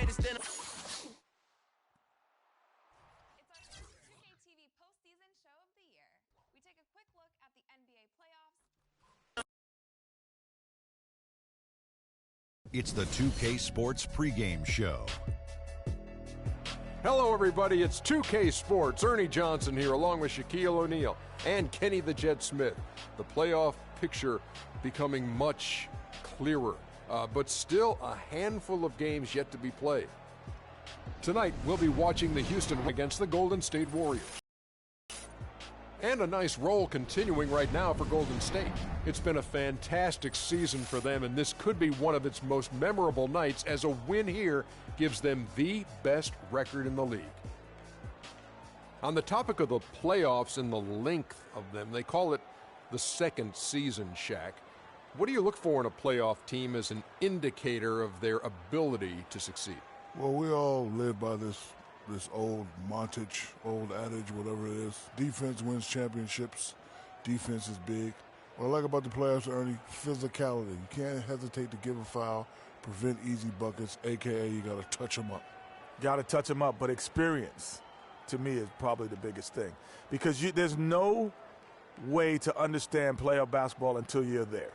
greatest then. It's our 2K TV postseason show of the year. We take a quick look at the NBA playoffs. It's the 2K Sports pregame show. Hello, everybody. It's 2K Sports. Ernie Johnson here, along with Shaquille O'Neal and Kenny the Jet Smith. The playoff picture becoming much clearer, but still a handful of games yet to be played. Tonight, we'll be watching the Houston against the Golden State Warriors. And a nice roll continuing right now for Golden State. It's been a fantastic season for them, and this could be one of its most memorable nights, as a win here gives them the best record in the league. On the topic of the playoffs and the length of them, they call it the second season, Shaq. What do you look for in a playoff team as an indicator of their ability to succeed? Well, we all live by this old montage, old adage, whatever it is. Defense wins championships. Defense is big. What I like about the playoffs, Ernie, physicality. You can't hesitate to give a foul, prevent easy buckets, a.k.a. you got to touch them up. Got to touch them up, but experience, to me, is probably the biggest thing. Because there's no way to understand playoff basketball until you're there.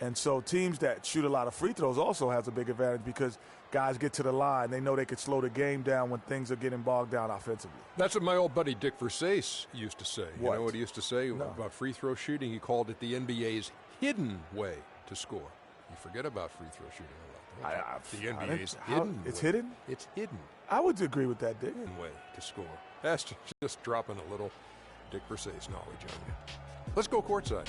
And so teams that shoot a lot of free throws also has a big advantage, because guys get to the line. They know they can slow the game down when things are getting bogged down offensively. That's what my old buddy Dick Versace used to say. What? You know what he used to say about free throw shooting? He called it the NBA's hidden way to score. You forget about free throw shooting a lot. The NBA's hidden way. It's hidden? It's hidden. I would agree with that, Dick. Hidden way to score. That's just dropping a little Dick Versace knowledge on you. Let's go courtside.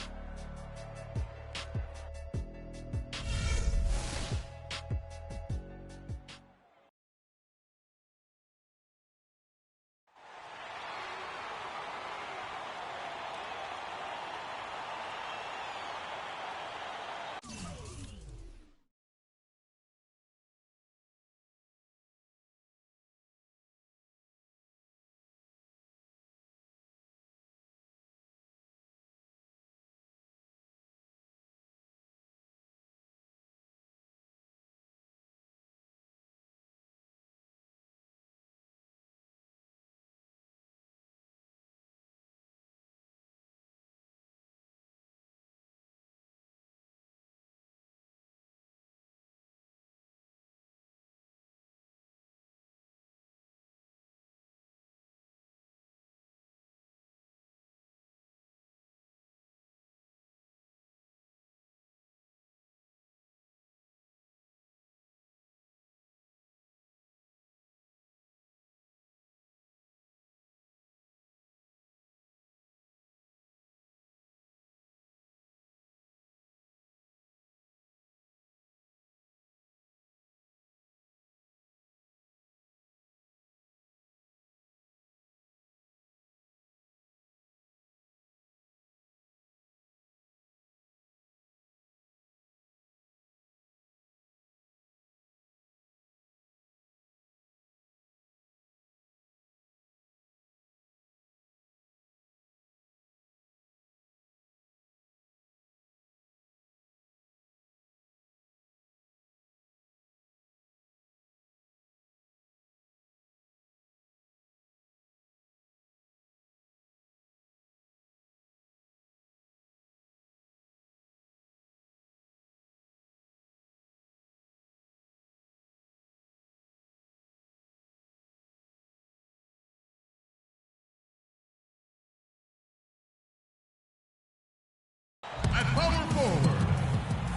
At power forward,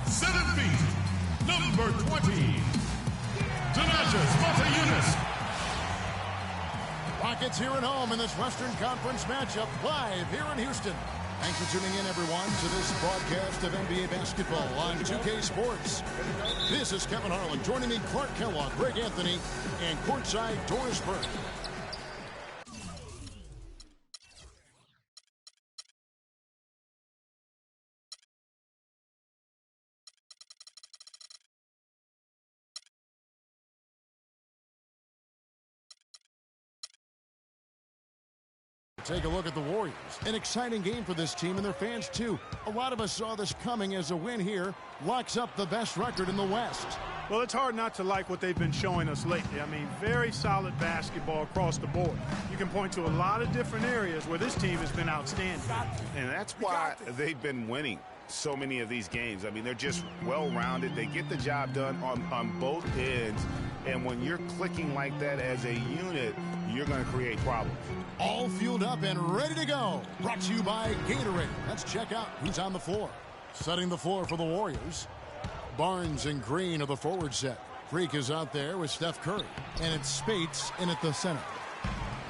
7 feet, number 20, Thanasis Motiejunas. Rockets here at home in this Western Conference matchup, live here in Houston. Thanks for tuning in, everyone, to this broadcast of NBA basketball on 2K Sports. This is Kevin Harlan. Joining me, Clark Kellogg, Greg Anthony, and courtside Doris Burke. Take a look at the Warriors. An exciting game for this team and their fans, too. A lot of us saw this coming, as a win here locks up the best record in the West. Well, it's hard not to like what they've been showing us lately. I mean, very solid basketball across the board. You can point to a lot of different areas where this team has been outstanding. And that's why they've been winning so many of these games. I mean, they're just well-rounded. They get the job done on both ends. And when you're clicking like that as a unit, you're going to create problems. All fueled up and ready to go. Brought to you by Gatorade. Let's check out who's on the floor. Setting the floor for the Warriors. Barnes and Green are the forward set. Freak is out there with Steph Curry. And it's Spates in at the center.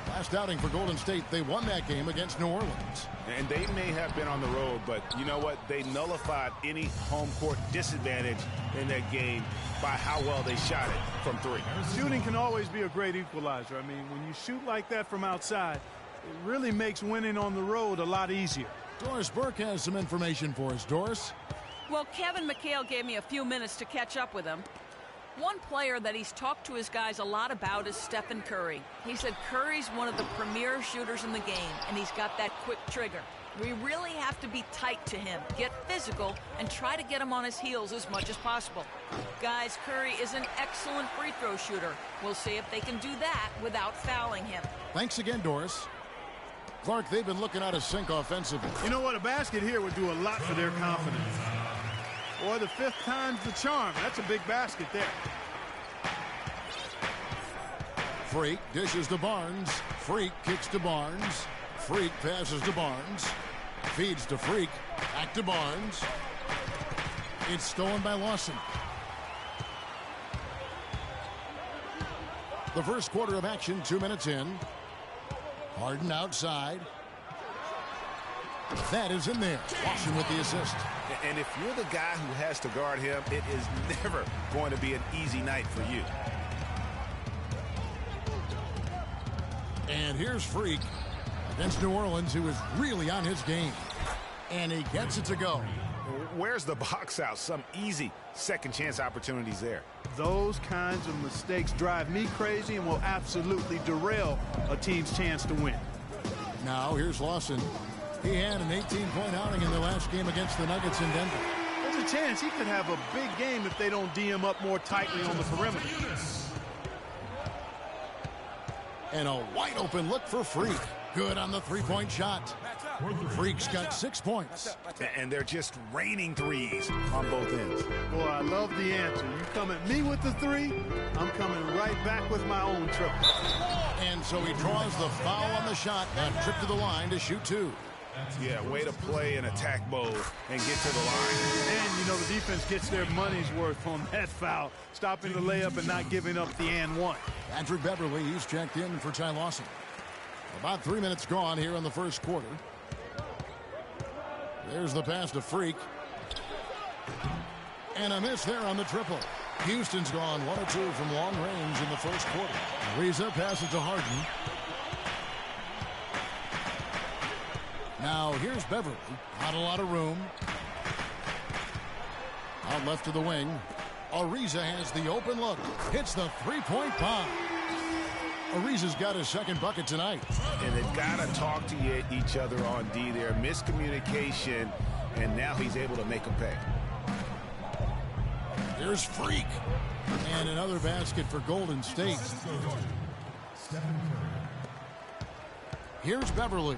Last outing for Golden State, they won that game against New Orleans. And they may have been on the road, but you know what? They nullified any home court disadvantage in that game by how well they shot it from three. Shooting can always be a great equalizer. I mean, when you shoot like that from outside, it really makes winning on the road a lot easier. Doris Burke has some information for us. Doris? Well, Kevin McHale gave me a few minutes to catch up with him. One player that he's talked to his guys a lot about is Stephen Curry. He said Curry's one of the premier shooters in the game, and he's got that quick trigger. We really have to be tight to him, get physical, and try to get him on his heels as much as possible. Guys, Curry is an excellent free throw shooter. We'll see if they can do that without fouling him. Thanks again, Doris. Clark, they've been looking out of sync offensively. You know what? A basket here would do a lot for their confidence. Boy, the fifth time's the charm. That's a big basket there. Freak dishes to Barnes. Freak kicks to Barnes. Freak passes to Barnes. Feeds to Freak. Back to Barnes. It's stolen by Lawson. The first quarter of action, 2 minutes in. Harden outside. That is in there. Lawson with the assist. And if you're the guy who has to guard him, it is never going to be an easy night for you. And here's Freak against New Orleans, who is really on his game. And he gets it to go. Where's the box out? Some easy second chance opportunities there. Those kinds of mistakes drive me crazy and will absolutely derail a team's chance to win. Now here's Lawson. He had an 18-point outing in the last game against the Nuggets in Denver. There's a chance he could have a big game if they don't D him up more tightly on the perimeter. And a wide open look for Freak. Good on the three-point shot. Freak's got 6 points. And they're just raining threes on both ends. Boy, I love the answer. You come at me with the three, I'm coming right back with my own triple. And so he draws the foul on the shot. A trip to the line to shoot two. Yeah, way to play in attack mode and get to the line. And, you know, the defense gets their money's worth on that foul, stopping the layup and not giving up the and one. Patrick Beverly, he's checked in for Ty Lawson. About 3 minutes gone here in the first quarter. There's the pass to Freak. And a miss there on the triple. Houston's gone 1 of 2 from long range in the first quarter. Ariza passes to Harden. Now here's Beverly. Not a lot of room. Out left to the wing. Ariza has the open look. Hits the three-point bomb. Ariza's got his second bucket tonight. And they've got to talk to each other on D there. Miscommunication, and now he's able to make them pay. There's Freak. And another basket for Golden State. Here's Beverly.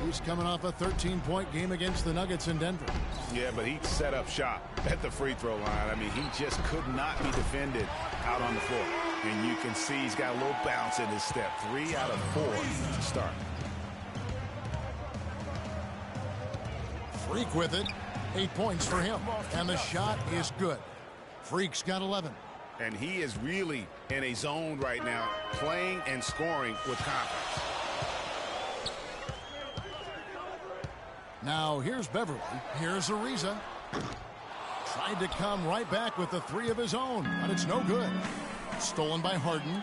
He's coming off a 13-point game against the Nuggets in Denver. Yeah, but he set up shop at the free throw line. I mean, he just could not be defended out on the floor. And you can see he's got a little bounce in his step. 3 out of 4 to start. Freak with it. 8 points for him. And the shot is good. Freak's got 11. And he is really in a zone right now, playing and scoring with confidence. Now here's Beverly. Here's Ariza. Tried to come right back with the three of his own, but it's no good. Stolen by Harden.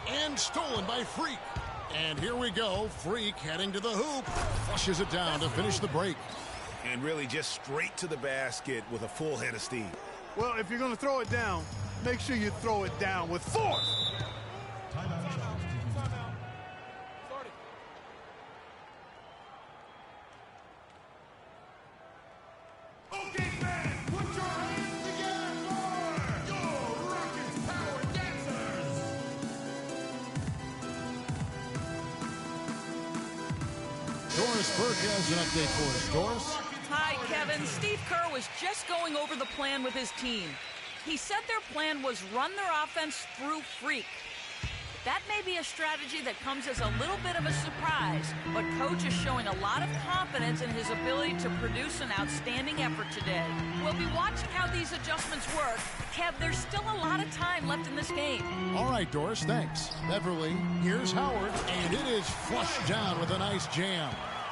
And stolen by Freak. And here we go. Freak heading to the hoop. Flushes it down to finish the break. And really just straight to the basket with a full head of steam. Well, if you're going to throw it down, make sure you throw it down with force. Okay, fans, put Doris Burke has an update for us. Doris? Hi, Kevin. Steve Kerr was just going over the plan with his team. He said their plan was run their offense through Freak. That may be a strategy that comes as a little bit of a surprise, but Coach is showing a lot of confidence in his ability to produce an outstanding effort today. We'll be watching how these adjustments work. Kev, there's still a lot of time left in this game. All right, Doris, thanks. Beverly, here's Howard, and it is flushed down with a nice jam.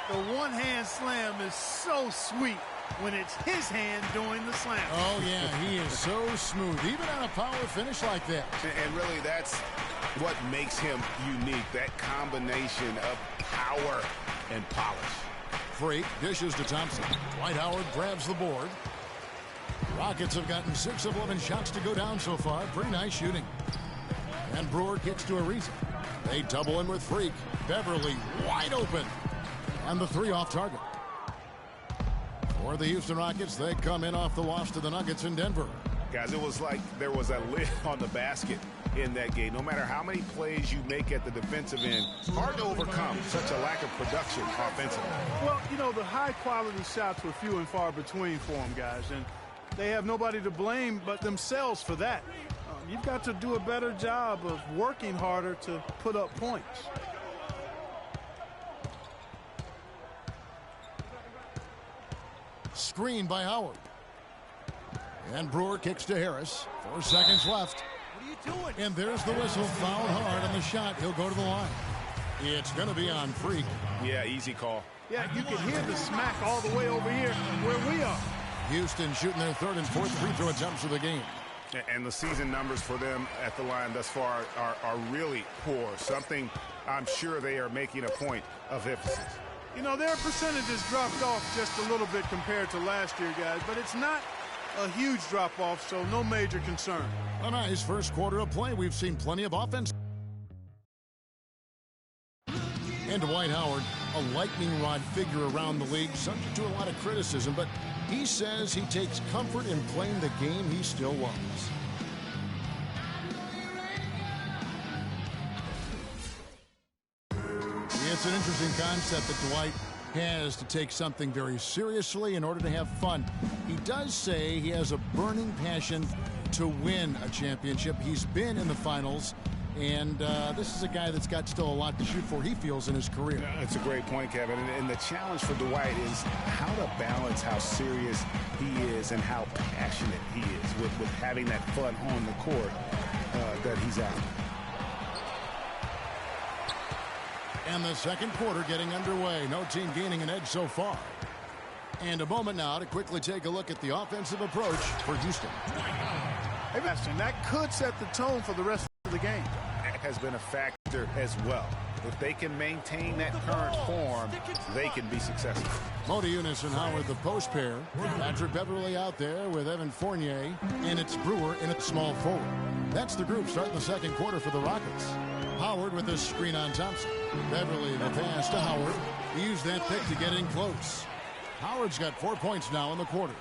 The one-hand slam is so sweet when it's his hand doing the slam. Oh, yeah, he is so smooth, even on a power finish like that. And really, that's what makes him unique, that combination of power and polish. Freak dishes to Thompson. Dwight Howard grabs the board. Rockets have gotten 6 of 11 shots to go down so far. Pretty nice shooting. And Brewer kicks to Ariza. They double in with Freak. Beverly wide open. And the 3 off target. For the Houston Rockets, they come in off the loss to the Nuggets in Denver. Guys, it was like there was a lid on the basket in that game. No matter how many plays you make at the defensive end, hard to overcome such a lack of production offensively. Well, you know, the high-quality shots were few and far between for them, guys, and they have nobody to blame but themselves for that. You've got to do a better job of working harder to put up points. Screen by Howard. And Brewer kicks to Harris. 4 seconds left. What are you doing? And there's the whistle. Fouled hard on the shot. He'll go to the line. It's going to be on Freak. Yeah, easy call. Yeah, you can hear the smack all the way over here where we are. Houston shooting their 3rd and 4th free throw attempts of the game. And the season numbers for them at the line thus far are really poor. Something I'm sure they are making a point of emphasis. You know, their percentages dropped off just a little bit compared to last year, guys, but it's not a huge drop-off, so no major concern. A nice first quarter of play. We've seen plenty of offense. And Dwight Howard, a lightning rod figure around the league, subject to a lot of criticism, but he says he takes comfort in playing the game he still loves. It's an interesting concept that Dwight has to take something very seriously in order to have fun. He does say he has a burning passion to win a championship. He's been in the finals, and this is a guy that's got still a lot to shoot for, he feels, in his career. That's a great point, Kevin. And the challenge for Dwight is how to balance how serious he is and how passionate he is with having that fun on the court that he's out. And the second quarter getting underway. No team gaining an edge so far. And a moment now to quickly take a look at the offensive approach for Houston. Hey, Bastion, that could set the tone for the rest of the game. That has been a factor as well. If they can maintain that current form, they can be successful. Motiejunas and Howard, the post pair. Patrick Beverly out there with Evan Fournier. And it's Brewer in a small forward. That's the group starting the second quarter for the Rockets. Howard with this screen on Thompson. Beverly the pass to Howard. He used that pick to get in close. Howard's got 4 points now in the quarter.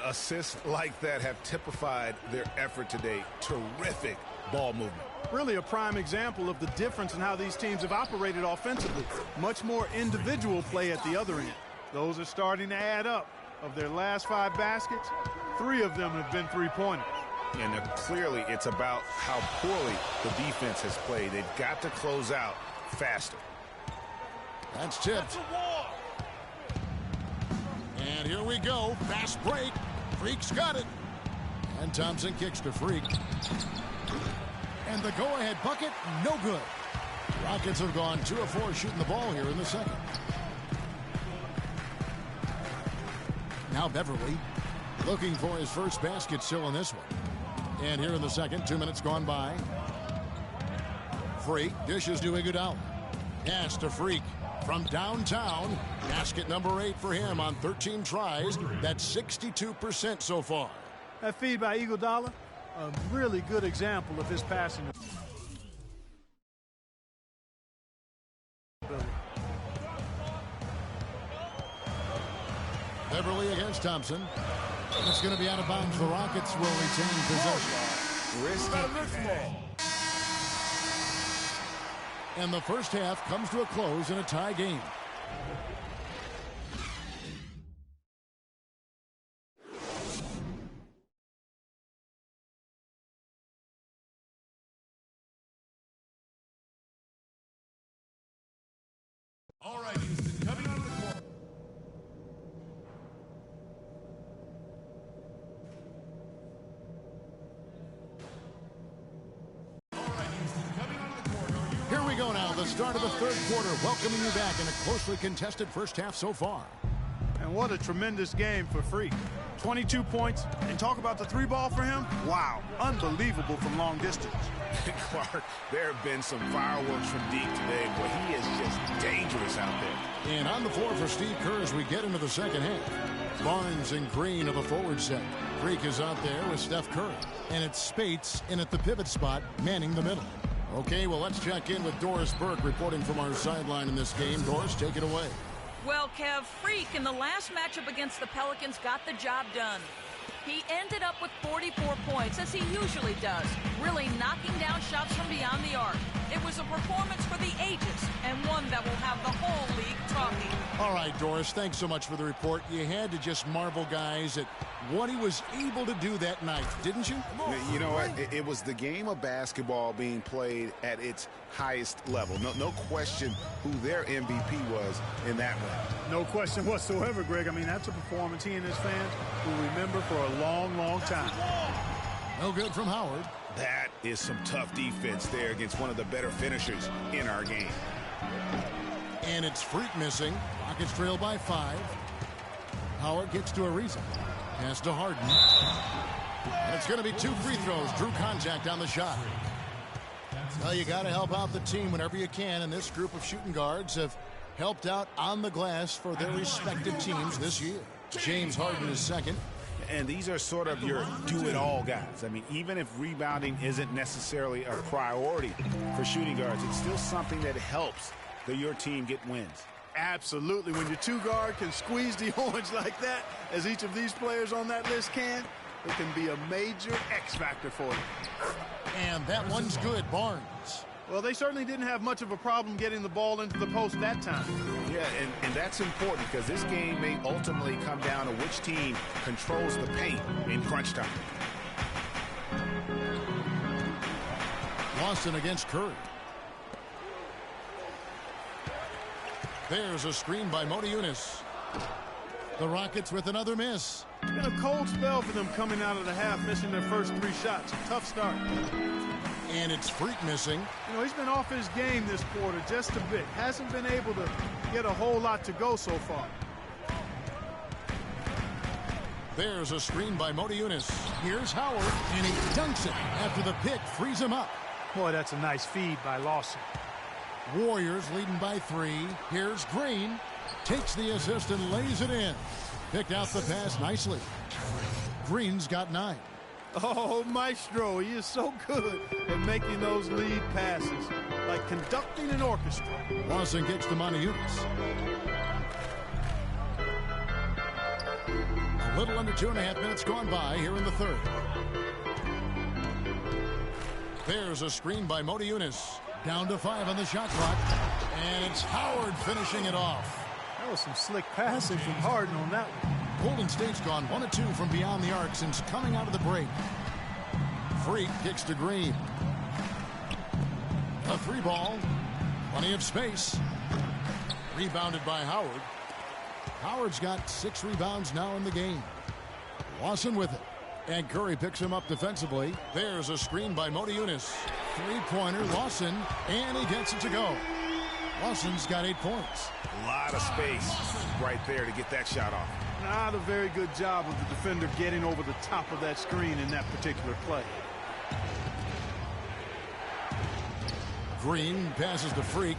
Assists like that have typified their effort today. Terrific ball movement. Really a prime example of the difference in how these teams have operated offensively. Much more individual play at the other end. Those are starting to add up. Of their last 5 baskets, 3 of them have been three-pointers. And clearly it's about how poorly the defense has played. They've got to close out faster. That's tipped. And here we go. Fast break. Freak's got it. And Thompson kicks to Freak. And the go-ahead bucket, no good. Rockets have gone 2 of 4 shooting the ball here in the second. Now Beverly looking for his first basket still in this one. And here in the second, 2 minutes gone by. Freak dishes to Iguodala. Pass to Freak from downtown. Basket number 8 for him on 13 tries. That's 62% so far. That feed by Iguodala, a really good example of his passing. Beverly against Thompson. It's going to be out of bounds. The Rockets will retain possession. Risky. And the first half comes to a close in a tie game. All right, Houston, coming on the court. Here we go now, the start of the third quarter, welcoming you back in a closely contested first half so far. And what a tremendous game for Freak. 22 points, and talk about the three ball for him. Wow, unbelievable from long distance. Clark, there have been some fireworks from deep today, but he is just dangerous out there. And on the floor for Steve Kerr as we get into the second half. Barnes and Green of the forward set. Freak is out there with Steph Curry. And it's Spates in at the pivot spot, manning the middle. Okay, well, let's check in with Doris Burke reporting from our sideline in this game. Doris, take it away. Well, Kev, Freak in the last matchup against the Pelicans got the job done. He ended up with 44 points, as he usually does, really knocking down shots from beyond the arc. It was a performance for the ages, and one that will have the whole league talking. All right, Doris, thanks so much for the report. You had to just marvel, guys, at what he was able to do that night, didn't you? You know what? It was the game of basketball being played at its highest level. No question who their MVP was in that one. No question whatsoever, Greg. I mean, that's a performance he and his fans will remember for a long, long time. No good from Howard. That is some tough defense there against one of the better finishers in our game. And it's Freak missing. Rockets trail by 5. Howard gets to Ariza. Pass to Harden. And it's going to be 2 free throws. Drew contact on the shot. Well, you got to help out the team whenever you can, and this group of shooting guards have helped out on the glass for their respective teams this year. James Harden is second. And these are sort of your do-it-all guys. I mean, even if rebounding isn't necessarily a priority for shooting guards, it's still something that helps your team get wins. Absolutely. When your two guard can squeeze the orange like that, as each of these players on that list can, it can be a major X factor for you. And that one's good, Barnes. Well, they certainly didn't have much of a problem getting the ball into the post that time. Yeah, and that's important because this game may ultimately come down to which team controls the paint in crunch time. Lawson against Curry. There's a screen by Motiejunas. The Rockets with another miss. It's been a cold spell for them coming out of the half, missing their first 3 shots. A tough start. And it's Freak missing. You know, he's been off his game this quarter just a bit. Hasn't been able to get a whole lot to go so far. There's a screen by Motiejunas. Here's Howard, and he dunks it after the pick frees him up. Boy, that's a nice feed by Lawson. Warriors leading by 3. Here's Green. Takes the assist and lays it in. Picked out the pass nicely. Green's got 9. Oh, Maestro, he is so good at making those lead passes, like conducting an orchestra. Lawson gets to Motiejunas. A little under 2.5 minutes gone by here in the third. There's a screen by Motiejunas. Down to 5 on the shot clock. And it's Howard finishing it off. That was some slick passing from Harden on that one. Golden State's gone 1 of 2 from beyond the arc since coming out of the break. Freak kicks to Green. A 3 ball. Plenty of space. Rebounded by Howard. Howard's got 6 rebounds now in the game. Lawson with it. And Curry picks him up defensively. There's a screen by Motiejunas. 3-pointer, Lawson, and he gets it to go. Lawson's got 8 points. A lot of space right there to get that shot off. Not a very good job of the defender getting over the top of that screen in that particular play. Green passes to Freak.